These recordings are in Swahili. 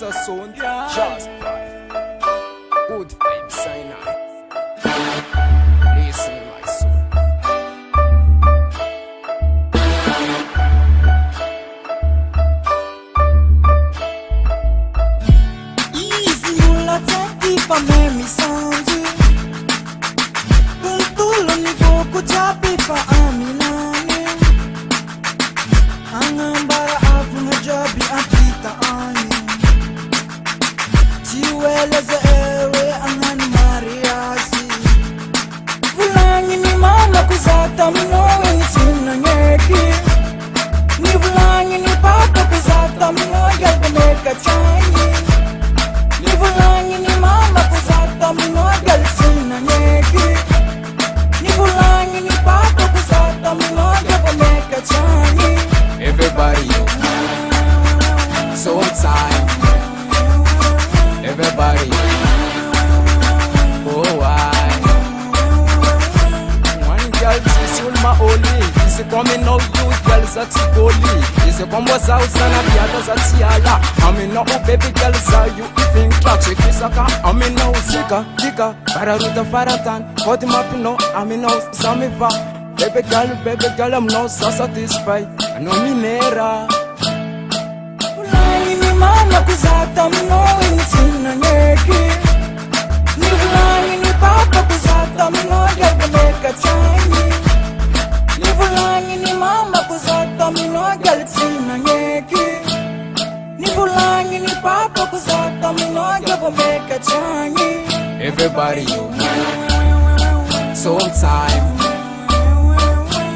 Gangsta sound, just good vibes, I know. Listen, my son. Easy mula teki pa memi sanji Tultulo ni koko jabi pa amilani Angambara afu na jabi apita ani Tiweleze ewe angani mariasi Vulangi ni mama kuzata mnowe ni tina nyeki Ni vulangi ni papa kuzata mnowe gelbe meka chanyi Ni vulangi ni mama kuzata mnowe gelbe tina nyeki Ni vulangi ni papa kuzata mnowe gelbe meka chanyi Everybody, so time. Everybody, oh why? One girl, she's all my only. Is it coming out you girls at Sipoli? Is it come was out and the others at Siala? I mean no baby girls are you even catch a kisaka? I mean no sika, dika, pararuta faratan, got him up no, I mean no samiva. Baby girl, I'm not so satisfied. I know me nera. Vulangi ni mama kuzata mnowe ni tina nyeki Ni vulangi ni papa kuzata mnowe gelbe meka chanyi Ni vulangi ni mama kuzata mnowe gelbe tina nyeki Ni vulangi ni papa kuzata mnowe gelbe meka chanyi Everybody, so time.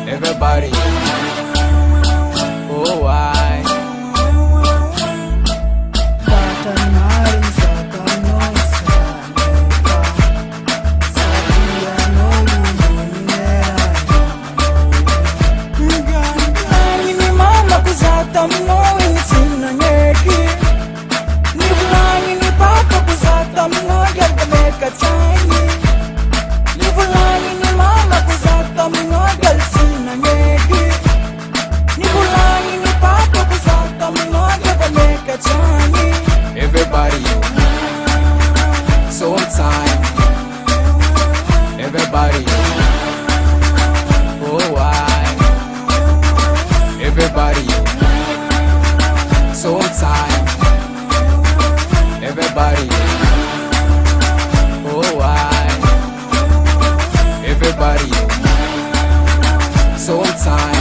Everybody, oh why? Tata nari sata no saneka Satia no luminera Vulangi ni mama kuzata mnowe ni tina nyeki Ni vulangi ni papa kuzata mnowe gelbe meka chanyi Ni vulangi ni mama kuzata mnowe gelbe tina nyeki Ni vulangi ni papa kuzata mnowe gelbe meka chanyi Everybody, so time. Everybody, oh why? Everybody, so time. Everybody, oh why? Everybody, so time.